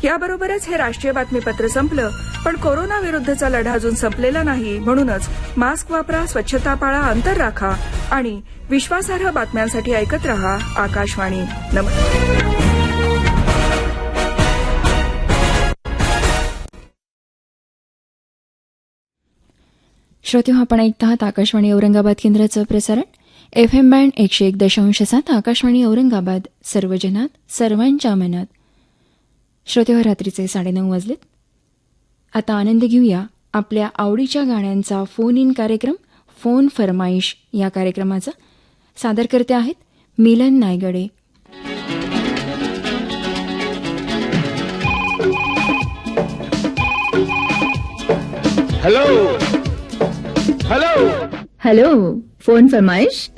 याबरोबरच हे राष्ट्रीय बातमीपत्र संपलं. पण कोरोना विरुद्धचा लढा अजून संपलेला नाही. म्हणूनच मास्क वापरा, स्वच्छता पाळा, अंतर राखा आणि विश्वासार्ह बातम्यांसाठी ऐकत रहा आकाशवाणी. नमस्कार. श्रोतेहो, आपण ऐकत आहात आकाशवाणी औरंगाबाद केंद्राचं प्रसारण. FM बँड 101.7 आकाशवाणी औरंगाबाद, सर्वजनात सर्वांच्या मनात. श्रोतेहो, रात्रीचे 9:30 वाजलेत. आता आनंद घेऊया आपल्या आवडीच्या गाण्यांचा फोन इन कार्यक्रम फोन फरमाईश या कार्यक्रमाचा. सादर करते आहेत Milan Naigade. Hello hello hello, phone फरमाईश.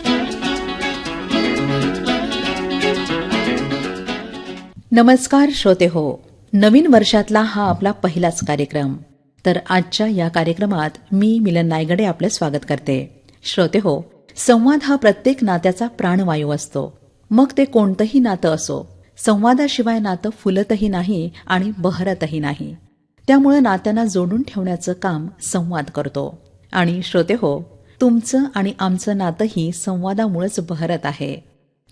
नमस्कार श्रोते हो, नवीन वर्षातला हा आपला पहिलाच कार्यक्रम. तर आजच्या या कार्यक्रमात मी मिलन नायगडे आपलं स्वागत करते. श्रोते हो, संवाद हा प्रत्येक नात्याचा प्राणवायू असतो. मग ते कोणतंही नातं असो, संवादाशिवाय नातं फुलतही नाही आणि बहरतही नाही. त्यामुळे नात्यांना जोडून ठेवण्याचं काम संवाद करतो. आणि श्रोते हो, तुमचं आणि आमचं नातंही संवादामुळेच बहरत आहे.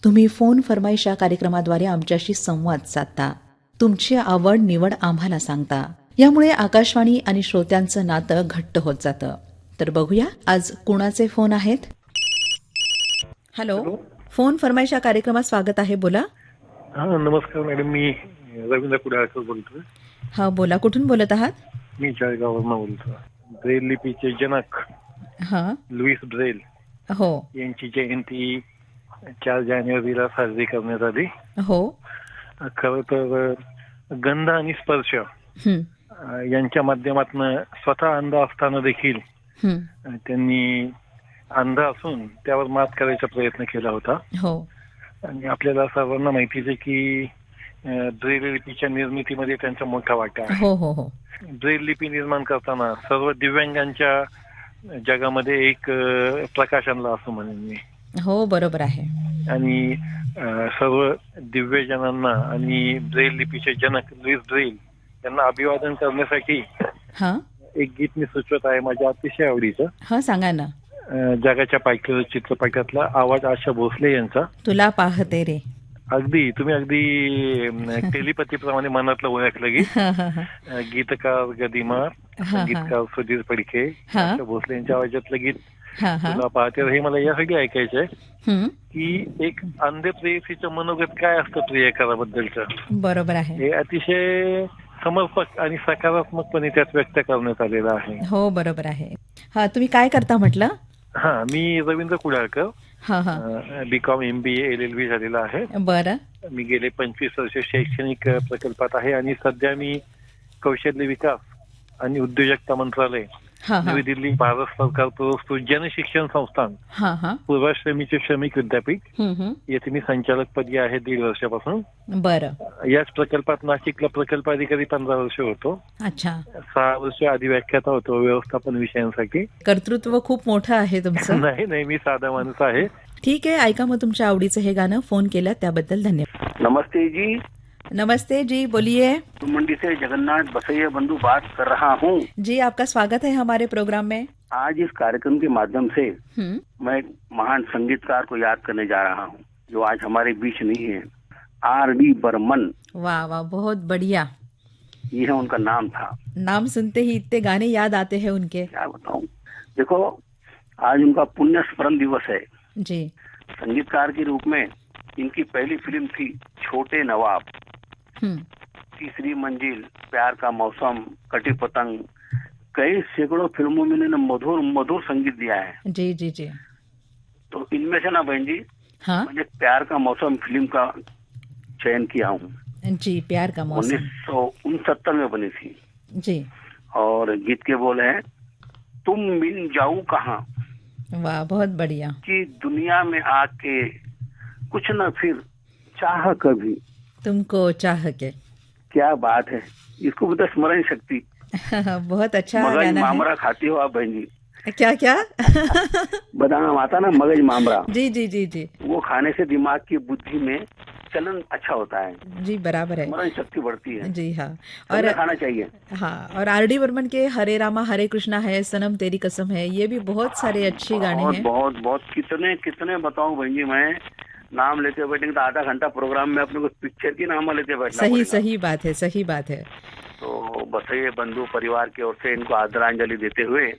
तुम्ही फोन फरमाईश या कार्यक्रमाद्वारे आमच्याशी संवाद साधता, तुमची आवड निवड आम्हाला सांगता. यामुळे आकाशवाणी आणि श्रोत्यांचं नातं घट्ट होत जातं. तर बघूया आज कुणाचे फोन आहेत. हॅलो, फोन फरमाईश या कार्यक्रमात स्वागत आहे. बोला. हा, नमस्कार मॅडम, मी रवींद्र कुडाळकर बोलतोय. हा, बोला. कुठून बोलत आहात? मी जळगाववरून बोलतो. ब्रेल लिपीचे जनक लुईस ब्रेल हो, यांची जयंती 4 जानेवारीला साजरी करण्यात आली. हो, खरं तर गंध आणि स्पर्श यांच्या माध्यमातून स्वतः अंध असताना देखील त्यांनी अंध असून त्यावर मात करायचा प्रयत्न केला होता. हो, आणि आपल्याला सर्वांना माहितीच आहे की ब्रेल लिपीच्या निर्मितीमध्ये त्यांचा मोठा वाटा आहे. हो, हो, हो. ब्रेल लिपी निर्माण करताना सर्व दिव्यांगांच्या जगामध्ये एक प्रकाश आणला असं म्हणेन मी. हो, बरोबर आहे. आणि सर्व दिव्यजनांना आणि ब्रेल लिपीचे जनक लुईस ब्रेल यांना अभिवादन करण्यासाठी एक गीत मी सुचवत आहे, माझ्या अतिशय आवडीचं. हा, सांगा ना. जगाच्या पायथ्यावर चित्रपटातला आवाज आशा भोसले यांचा, तुला पाहते रे. अगदी तुम्ही अगदी टेलिपथीप्रमाणे मनातलं ओळखलं गीत. गीतकार गदिमा, संगीतकार सुधीर फडके, आशा भोसले यांच्या आवाजातलं गीत तुला पाहते. हे मला यासाठी ऐकायचंय की एक अंध प्रेयसीचं मनोगत काय असतं प्रियकराबद्दलचं. बरोबर आहे. हे अतिशय समर्पक आणि सकारात्मकपणे त्यात व्यक्त करण्यात आलेलं आहे. हो, बरोबर आहे. हा, तुम्ही काय करता म्हटलं? हा, मी Ravindra Kudalkar, BCom MBA LLB झालेला आहे. बरं. मी गेले 25 वर्ष शैक्षणिक प्रकल्पात आहे आणि सध्या मी कौशल्य विकास आणि उद्योजकता मंत्रालय, नवी दिल्ली, भारत सरकार पुरस्कृत जनशिक्षण संस्थान, पूर्वाश्रमीचे श्रमिक विद्यापीठ येथे मी संचालकपदी आहे 1.5 वर्षापासून. बरं. याच प्रकल्पात नाशिकला प्रकल्प अधिकारी 15 वर्ष होतो. अच्छा. 6 वर्ष आधी व्याख्याता होतो व्यवस्थापन विषयांसाठी. कर्तृत्व खूप मोठं आहे तुमचं. नाही, मी साधा माणूस आहे. ठीक आहे, ऐका मग तुमच्या आवडीचं हे गाणं. फोन केलं त्याबद्दल धन्यवाद. नमस्ते जी. नमस्ते जी, बोलिए. मंडी से जगन्नाथ बसैया बंधु बात कर रहा हूँ. जी, आपका स्वागत है हमारे प्रोग्राम में. आज इस कार्यक्रम के माध्यम से मैं एक महान संगीतकार को याद करने जा रहा हूँ जो आज हमारे बीच नहीं है. R.D. बर्मन. वाह वाह, बहुत बढ़िया. ये उनका नाम था. नाम सुनते ही इतने गाने याद आते हैं उनके. क्या बताऊं. देखो, आज उनका पुण्य स्मरण दिवस है जी. संगीतकार के रूप में इनकी पहली फिल्म थी छोटे नवाब, तीसरी मंजिल, प्यार का मौसम, कटी पतंग. कई सैकड़ों फिल्मों में इन्होंने मधुर मधुर संगीत दिया है. जी जी जी. तो इनमें से ना बहन जी, मैंने प्यार का मौसम फिल्म का चयन किया हूँ. जी, प्यार का मौसम 1969 में बनी थी जी. और गीत के बोल है, तुम मिल जाऊं कहाँ. वाह, बहुत बढ़िया. कि दुनिया में आके कुछ न फिर चाह कभी तुमको चाह के. क्या बात है. इसको बोलते स्मरण शक्ति. बहुत अच्छा मगज मामरा खाती हो आप बहन जी. क्या क्या? बादाम आता ना, मगज मामरा. जी जी जी जी. वो खाने से दिमाग की बुद्धि में चलन अच्छा होता है, जी बराबर है स्मरण शक्ति बढ़ती है। जी हाँ। और और खाना चाहिए। हाँ, और आर.डी. बर्मन के हरे रामा हरे कृष्णा है, सनम तेरी कसम है, ये भी बहुत सारे अच्छे गाने बहुत हैं। बहुत बहुत कितने कितने बताऊं बहन जी, मैं नाम लेते बैठेंगे तो आधा घंटा प्रोग्राम में अपने को पिक्चर की नाम लेते बैठना सही पड़ेगा। सही बात है, सही बात है। तो बस ये बंधु परिवार की ओर से इनको आदरांजलि देते हुए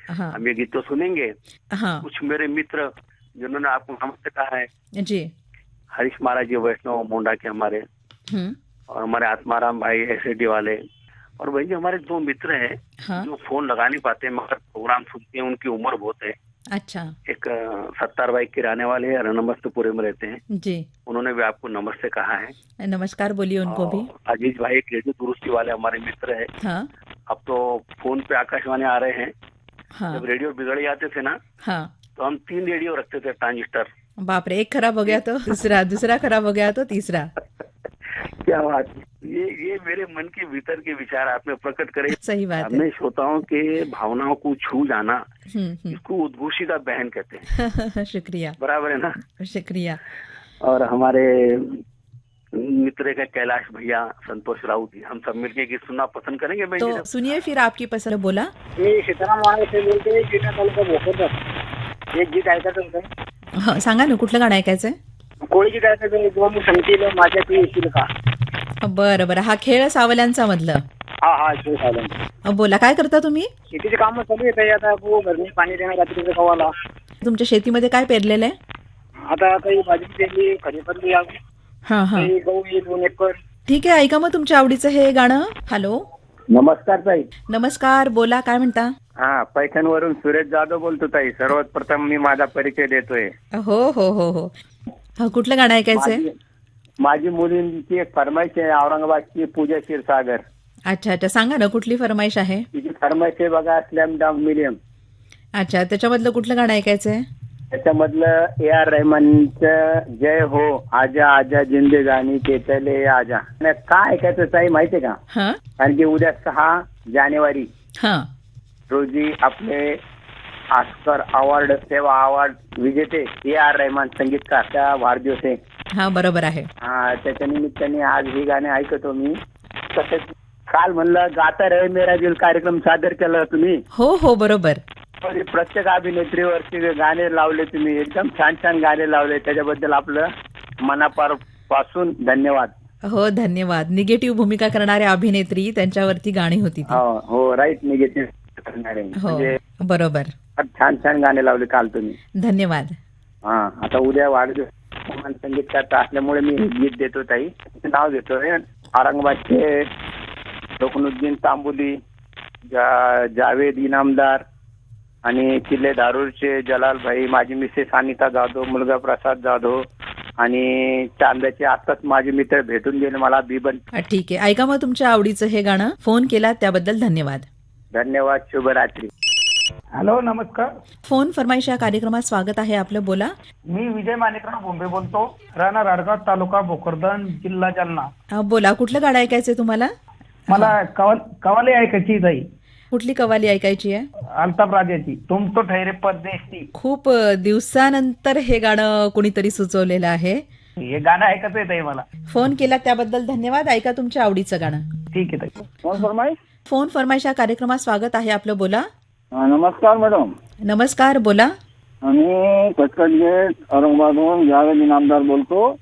हाँ हम ये गीत तो सुनेंगे। हाँ कुछ मेरे मित्र जिन्होंने आपको नमस्ते कहा है, जी। हरीश महाराज जी वैष्णव मोंडा के हमारे, हम्म। और हमारे आत्माराम भाई एसएडी वाले, और भाई जी हमारे दो मित्र हैं हाँ। जो फोन लगा नहीं पाते मगर प्रोग्राम सुनते हैं। उनकी उम्र बहुत है। अच्छा एक 70 बाइक के रहने वाले हैं, नमस्तपुरे में रहते हैं। जी। उन्होंने भी आपको नमस्ते कहा है। नमस्कार बोलिए उनको भी। और अजीज भाई एक रेडियो दुरुस्ती वाले हमारे मित्र है। हाँ अब तो फोन पे आकाशवाणी आ रहे हैं। हाँ जब रेडियो बिगड़ जाते थे ना, हाँ। तो हम 3 रेडियो रखते थे ट्रांजिस्टर। बाप रे, एक खराब हो गया तो दूसरा, दूसरा खराब हो गया तो तीसरा। क्या बात है। ये मेरे मन के भीतर के विचार आपने प्रकट करे। सही बात है। हमने श्रोताओं के भावनाओं को छू जाना, हम्म। इसको उद्घोषिता बहन कहते हैं। शुक्रिया, बराबर है ना। शुक्रिया। और हमारे मित्र का कैलाश भैया, संतोष राउत जी, हम सब मिलके गीत सुनना पसंद करेंगे। मैं तो सुनिए फिर आपकी पसंद बोला। मी सीताराम वाळे से बोलते हैं, गिरणार तालुका भोकरदन. एक गीत ऐकायचं होतं. हा, सांगा ना कुठलं गाणं ऐकायचंय. कोळी गीत ऐकायचं, दोन संगतीला माझ्या तू येशील का. बरं बरं, हा खेळ सावल्यांचा मधलं. हा हा शिव सावंत. बोला, काय करता तुम्ही. शेतीचे काम चालू येत आहे आता. घरनी पाणी देणं रात्रीचं कवाला. तुमच्या शेतीमध्ये काय पेरलेलं आहे. आता काही भाजी पेरली, खरीपली, हा हा, काही गहू 2 एकर. ठीक आहे, ऐका मग तुमच्या आवडीचं हे गाणं. हॅलो नमस्कार ताई. नमस्कार, बोला, काय म्हणता. हा, पैठणवरून सुरेश जाधव बोलतो ताई. सर्वात प्रथम मी माझा परिचय देतोय. हो हो हो हो. हा, कुठलं गाणं ऐकायचंय. माझी मुलींची एक फरमाईश आहे, औरंगाबादची पूजा क्षीरसागर. अच्छा अच्छा, सांगा ना कुठली फरमाईश आहे. तिची फरमाईश आहे बघा, स्लॅम डाऊन मिलियम. अच्छा, त्याच्यामधलं कुठलं गाणं ऐकायचंय. त्याच्यामधलं A.R. रहमानचं जय हो आजा आजा जिंदगानी के चले आजा. काय ऐकायचं ताई माहितीये का. हा कारण की उद्या 6 जानेवारी हा रोजी आपले ऑस्कर अवॉर्ड, सेवा अवॉर्ड विजेते A.R. रहमान संगीतकार त्या वाढदिवस आहे. हा, बरोबर आहे. हा, त्याच्या निमित्ताने आज ही गाणे ऐकतो मी. तसेच काल म्हणलं गाता रहे मेरा दिल कार्यक्रम सादर केला तुम्ही. हो हो, बरोबर. प्रत्येक अभिनेत्रीवरती गाणे लावले तुम्ही, एकदम छान छान गाणे लावले. त्याच्याबद्दल आपलं मनापासून धन्यवाद. हो, धन्यवाद. निगेटिव्ह भूमिका करणाऱ्या अभिनेत्री, त्यांच्यावरती गाणी होती ती. हो राईट, निगेटिव्ह करणारे. हो, म्हणजे बरोबर. छान छान गाणे लावले काल तुम्ही. धन्यवाद. हा, आता उद्या वाढदिवस संगीतकार असल्यामुळे मी गीत देतो ताई. नाव देतोय औरंगाबादचे रुकनुद्दीन तांबुली, जावेद इनामदार आणि किल्ले धारूरचे जलाल भाई, माझी मिसेस अनिता जाधव, मुलगा प्रसाद जाधव, आणि चांद्याचे आताच माझे मित्र भेटून गेले मला बिबन. ठीक आहे, ऐका मग तुमच्या आवडीचं हे गाणं. फोन केला त्याबद्दल धन्यवाद. धन्यवाद. शुभरात्री. हॅलो, नमस्कार. फोन फरमाईश या कार्यक्रमात स्वागत आहे आपलं. बोला. मी विजय माणिकराव बोंबे बोलतो. राणा राडगाव, तालुका भोकरदन, जिल्हा जालना. बोला, कुठलं गाणं ऐकायचंय तुम्हाला. मला कवाली ऐकायची ताई. कुठली कवाली ऐकायची आहे. अल्ताफ राजाची तुम तो ठहरे परदेसी. खूप दिवसानंतर हे गाणं कोणीतरी सुचवलेलं आहे. हे गाणं ऐकायचं आहे ताई मला. फोन केला त्याबद्दल धन्यवाद. ऐका तुमच्या आवडीचं गाणं. ठीक आहे ताई. फोन फरमाईश. फोन फरमाईश या कार्यक्रमात स्वागत आहे आपलं. बोला. नमस्कार मॅडम. नमस्कार, बोला. आम्ही कटकटगेट औरंगाबादहून जावेद इनामदार बोलतो.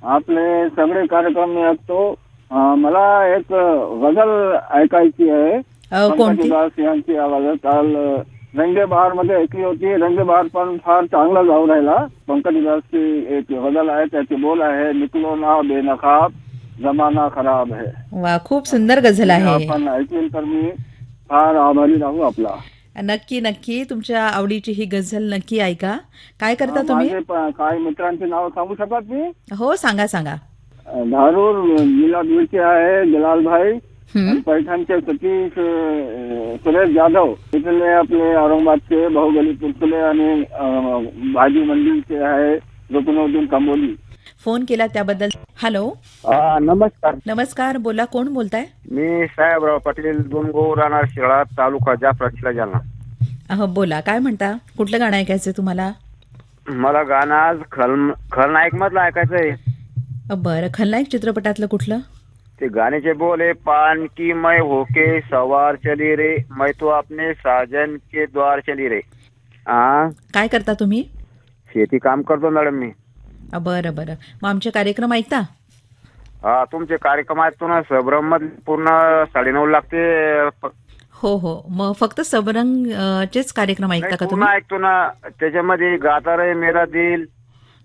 आपले सगळे कार्यक्रम मी ऐकतो. मला एक गझल ऐकायची आहे. कोणती. यांची आवाज काल रंगे बहार मध्ये ऐकली होती. रंगे बहार पण फार चांगला जाऊ राहिला. पंकजदासची एक गझल आहे, त्याचे बोल आहे, निकलो ना बेनकाब जमाना खराब है. वा, खूप सुंदर गझल आहे. आपण ऐकली तर मी फार आभारी राहू आपला. नक्की नक्की, तुमच्या आवडीची ही गझल नक्की ऐका. काय करता तुम्ही. काही मित्रांची नाव सांगू शकत मी. हो, सांगा सांगा. धारूर जिल्हा बीडचे आहे जलाल भाई, पैठणचे सतीश सुरेश जाधव, इथले आपले औरंगाबादचे बाहुबली पुरसुले आणि भाजी मंडळीचे आहे रुकनुद्दीन तांबोली. फोन केला त्याबद्दल. हॅलो. नमस्कार. नमस्कार, बोला, कोण बोलताय. मी साहेबराव पाटील, दोनगो राहणार शिळा, तालुका जाफरा, जिल्हा जालना. बोला, काय म्हणता. कुठलं गाणं ऐकायचंय तुम्हाला. मला गाणं आज खलनायक मधलं ऐकायचंय. बरं, खलनायक चित्रपटातलं कुठलं? ते गाण्याचे बोले, पान की मैं होके सवार चली रे, मैं तो अपने साजन के द्वार चली रे. हा, काय करता तुम्ही? शेती काम करतो मॅडम मी. बरं बरं, मग आमचे कार्यक्रम ऐकता? हा, तुमचे कार्यक्रम ऐकतो ना. सबरम मध्ये पूर्ण 9:30 लागते. हो हो, मग फक्त सबरंग चेच कार्यक्रम ऐकता का पूर्ण तुम्ही? ऐकतो ना. त्याच्यामध्ये गाता रे मेरा दिल,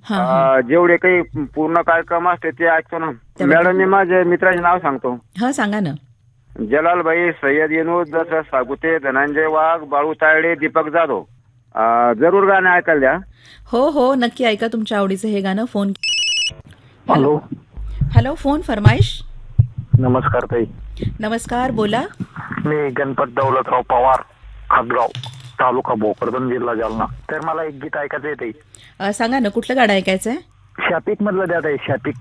हा हा जेवढे काही पूर्ण कार्यक्रम असते ते ऐकतो ना. मॅडम, मी माझ्या मित्राचे नाव सांगतो. हा, सांगा ना. जलालभाई, सय्यद येनूद, दशरथ सागुते, धनंजय वाघ, बाळू तायडे, दीपक जाधव. जरूर गाणे ऐकायला द्या. हो हो, नक्की ऐका तुमच्या आवडीचं हे गाणं. फोन. हॅलो. हॅलो, फोन फरमाईश. नमस्कार ताई. नमस्कार, बोला. मी गणपत दौलतराव पवार, खातगाव, तालुका भोकरदन, जिल्हा जालना. तर मला एक गीत ऐकायचं आहे. सांगा ना, कुठलं गाणं ऐकायचंय? शापिक मधलं द्या ताई. शापिक.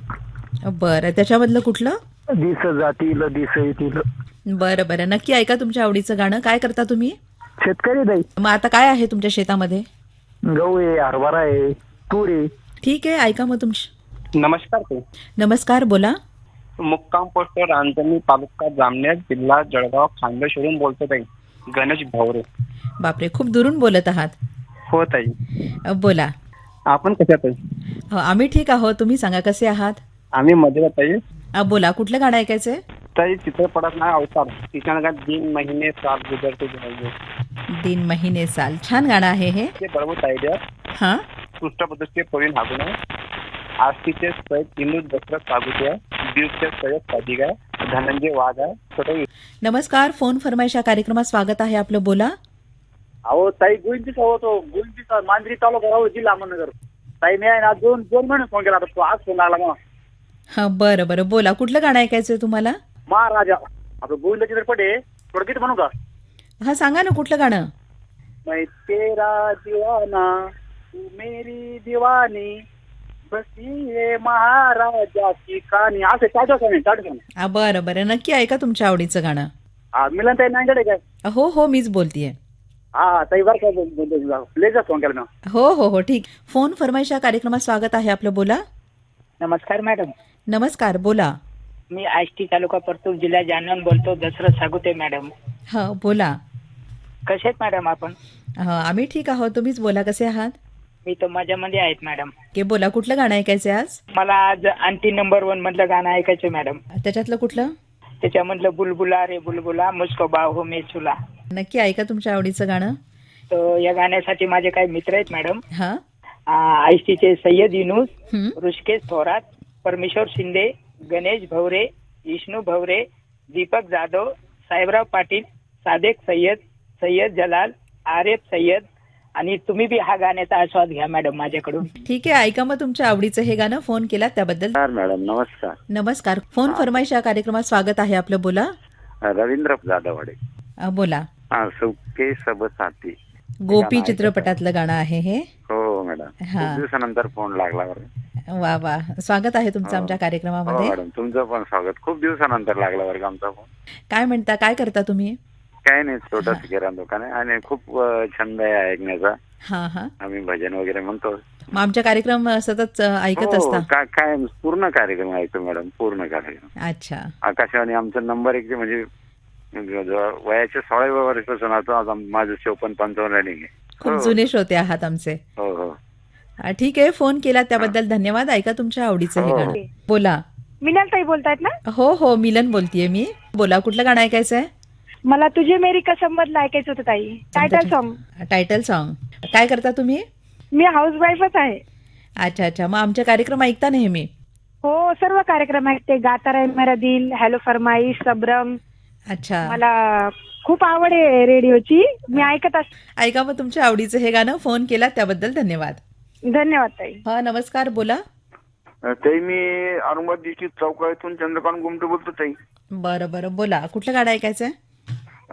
बरं, त्याच्यामधलं कुठलं? दिस जातील दिस येतील. बरं बरं, नक्की ऐका तुमच्या आवडीचं गाणं. काय करता तुम्ही? शेतकरी ताई. मग आता काय आहे तुमच्या शेतामध्ये? गहू आहे, हरभरा आहे, तूर आहे. ठीक आहे, ऐका मग तुमची. नमस्कार ताई. नमस्कार, बोला. मुक्काम पोस्ट रांजणी, तालुका जामनेर, जिल्हा जळगाव, खांदेशवरून बोलतो ताई. गणेश भावरे. बापरे, खूप दुरून बोलत आहात. हो ताई. बोला. आपण कशा ताई? आम्ही ठीक आहोत, तुम्ही सांगा कसे आहात? आम्ही मजेत ताई. बोला, कुठलं गाणं ऐकायचंय? ताई, चित्रपटात नाही अवतार, तिच्या गात 3 महिने साल गुजरते जाएंगे. 3 महिने साल, छान गाणं आहे हे. ते बरोबर आयडिया. हा, पृष्ठपदस्य प्रवीण हागुन आहे. आस्तीचे सय्यद इनूद दशरथ सागुते आहे. बीडचे सय्यद सादिक आहे. धनंजय वाघ आहे. छोटे. नमस्कार, फोन फरमाईश या कार्यक्रमात स्वागत आहे आपलं. बोला. अहो ताई, गुंजीचा होतो. गुंजीचा मांजरी तालुका राहू, जिल्हा अहमदनगर. ताई, मी आहे ना 2 महिने फोन केला आता. आज फोन लागला मला. हा, बरं बरं, बोला. कुठलं गाणं ऐकायचंय तुम्हाला? महाराजा आपलं गोविंद चित्रपट आहे. थोडं गीत म्हणू का? हा, सांगा ना, कुठलं गाणं? मैं तेरा दीवाना, तू मेरी दीवानी, बसी है महाराजा की कहाणी. असं टाटो. बरं बरं, नक्की ऐका तुमच्या आवडीचं गाणं. मिलन ताई नांगडे काय? हो हो, मीच बोलतीये. हा ताई, बरं काय बोलतो. प्लेजर फोन केला ना. हो हो हो, ठीक. फोन फरमाईश या कार्यक्रमात स्वागत आहे आपलं. बोला. नमस्कार मॅडम. नमस्कार, बोला. मी आष्टी तालुका परतूर, जिल्हा जालना बोलतो. दशरथ सागुते मॅडम. हा, बोला. कसे आहेत मॅडम आपण? आम्ही ठीक आहोत, तुम्हीच बोला, कसे आहात? मी तर मजामध्ये आहेत मॅडम. बोला, कुठलं गाणं ऐकायचंय आज? मला आज आणखी नंबर 1 मधलं गाणं ऐकायचं मॅडम. त्याच्यातलं कुठलं? त्याच्यामधलं बुलबुला रे बुलबुला, मुझको बाहो में चुला. नक्की ऐका तुमच्या आवडीचं गाणं. तर या गाण्यासाठी माझे काही मित्र आहेत मॅडम. हा, आष्टीचे सय्यद युनूस, हं. ऋषिकेश थोरात, परमेश्वर शिंदे, गणेश भवरे, विष्णू भवरे, दीपक जाधव, साहेबराव पाटील, सादेक सय्यद, सय्यद जलाल, आरेफ सय्यद. आणि तुम्ही बी हा गाण्याचा आस्वाद घ्या मॅडम माझ्याकडून. ठीक आहे, ऐका मग तुमच्या आवडीचं हे गाणं. फोन केला त्याबद्दल मॅडम नमस्कार. नमस्कार. फोन फरमाईश या कार्यक्रमात स्वागत आहे आपलं. बोला. रवींद्र जाधववाडे. बोला. सुके सब साथी. गोपी चित्रपटातलं गाणं आहे हे. हो मॅडम, खूप दिवसानंतर फोन लागला बरं. वा वा, स्वागत आहे तुमचं आमच्या हो कार्यक्रमामध्ये. मॅडम, तुमचं पण स्वागत. खूप दिवसानंतर लागला बरं का आमचा फोन. काय म्हणता, काय करता तुम्ही? काय नाही, छोटस किराणा दुकान आहे आणि खूप छंद आहे ऐकण्याचा. हा हा, आम्ही भजन वगैरे म्हणतो. मग आमच्या कार्यक्रम सतत ऐकत असता? काय पूर्ण कार्यक्रम ऐकतो मॅडम, पूर्ण कार्यक्रम. अच्छा. आकाशवाणी आमचा नंबर 1 म्हणजे वयाच्या 16व्या वर्षापासून आता माझं 54-55 रनिंग आहे. खूप जुने श्रोते आहात आमचे. हो हो, ठीक आहे, फोन केला त्याबद्दल धन्यवाद. ऐका तुमच्या आवडीचं हे गाणं. बोला. मिलन ताई बोलतायत ना? हो हो, मिलन बोलतीये मी. बोला, कुठलं गाणं ऐकायचंय? मला तुझे मेरी कसम मधलं ऐकायचं होतं ताई. Title song. Title song. काय करता तुम्ही? मी हाऊसवाईफच आहे. अच्छा अच्छा, मग आमचे कार्यक्रम ऐकता नेहमी? हो, सर्व कार्यक्रम ऐकते. गाता रे मेरा दिल, हॅलो फरमाईश, सबरंग. अच्छा, मला खूप आवड आहे रेडिओची, मी ऐकत असते. ऐका मग तुमच्या आवडीचं हे गाणं. फोन केला त्याबद्दल धन्यवाद. धन्यवाद ताई. हा, नमस्कार, बोला. ताई, मी औरंगाबाद डिस्ट्रिक्ट चौकाळीतून चंद्रकांत गुमटे बोलतो ताई. बरं बरं, बोला. कुठलं गाणं ऐकायचंय?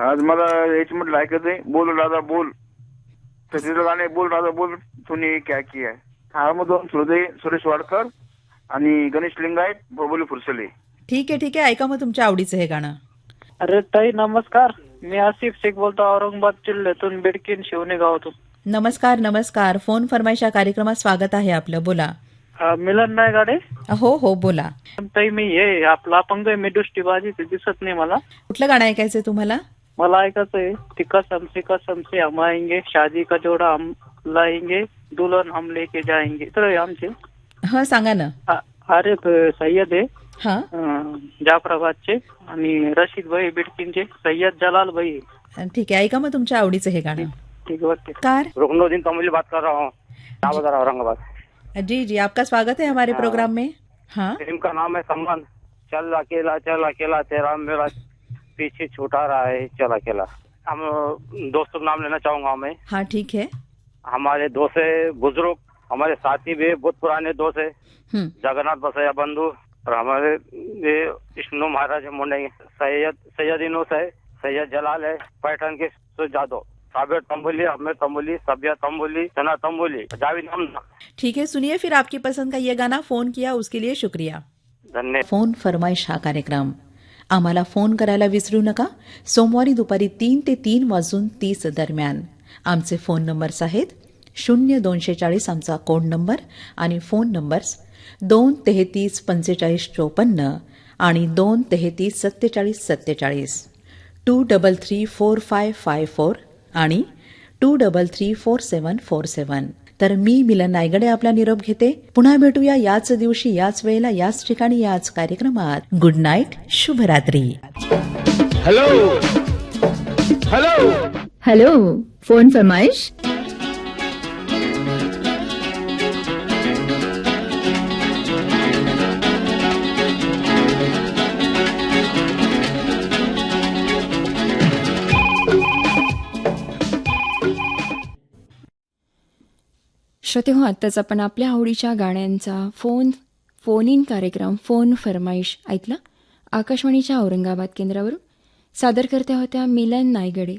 आज मला याची म्हटलं ऐकत आहे, बोल राजा बोल. तर तिथं गाणे बोल राजा बोल तूने क्या किया. ह्यामधून सुरेश वाडकर आणि गणेश लिंगायत, बोबोली फुरसले. ठीक आहे ठीक आहे, ऐका मग तुमच्या आवडीचं हे गाणं. अरे ताई नमस्कार, मी आसिफ शेख बोलतो, औरंगाबाद जिल्ह्यातून बेडकीन शिवणे गावातून. नमस्कार नमस्कार. फोन फरमाईश या कार्यक्रमात स्वागत आहे आपलं. बोला. मिलन नायगाडे. हो हो बोला. ताई मी हे आपला अपंग आहे, मी दृष्टीबाजी ते दिसत नाही मला. कुठलं गाणं ऐकायचंय तुम्हाला? मला ऐकायचं आहे ती कसम से हम आएंगे, शादी का जोड़ा हम लाएंगे, दुल्हन हम लेके जाएंगे. तर हे आमचे हा सांगा ना. आरिफ सय्यद आहे हा जाफराबादचे, आणि रशीद भाई बिडकीनचे, सय्यद जलाल भाई. ठीक आहे, ऐका मग तुमच्या आवडीचं हे गाणं. ठीक है, ओके. कार रुकनुद्दीन तमोली बात कर रहा हूँ, नावदार औरंगाबाद. जी जी, आपका स्वागत है हमारे प्रोग्राम में. हाँ, फिल्म का नाम है संबंध. चल अकेला तेरा मेरा पीछे छूटा रहा है, चल अकेला. हम दोस्तों का नाम लेना चाहूंगा मैं. हाँ ठीक है. हमारे दोस्त है बुजुर्ग, हमारे साथी भी बहुत पुराने दोस्त है, जगन्नाथ बसैया बंधु, और हमारे ये विष्णु महाराज मुंडे, सैयद इनोस है, सैयद जलाल है, पैठन के जादव, साबिर तंबोली, अहमद तंबोली, सबिया तंबोली, सना तंबोली, जावेद हमदा. ठीक है, सुनिए फिर आपकी पसंद का ये गाना. फोन किया उसके लिए शुक्रिया. धन्यवाद. फोन फरमाईश हा कार्यक्रम आम्हाला फोन करायला विसरू नका. सोमवारी दुपारी 3 ते 3:30 दरम्यान. आमचे फोन नंबर्स आहेत 0240 आमचा कोड नंबर, आणि फोन नंबर्स 2334554 आणि 2334747, 2334554 आणि 2334747. तर मी मिलन नायगडे आपला निरोप घेते. पुन्हा भेटूया याच दिवशी, याच वेळेला, याच ठिकाणी, याच कार्यक्रमात. गुड नाईट, शुभरात्री. हेलो हेलो हेलो, फोन फरमाइश. श्रोते हो, आत्ताच आपण आपल्या आवडीच्या गाण्यांचा फोन इन कार्यक्रम फोन फरमाईश ऐकला. आकाशवाणीच्या औरंगाबाद केंद्रावरून सादर करत्या होत्या मिलन नायगडे.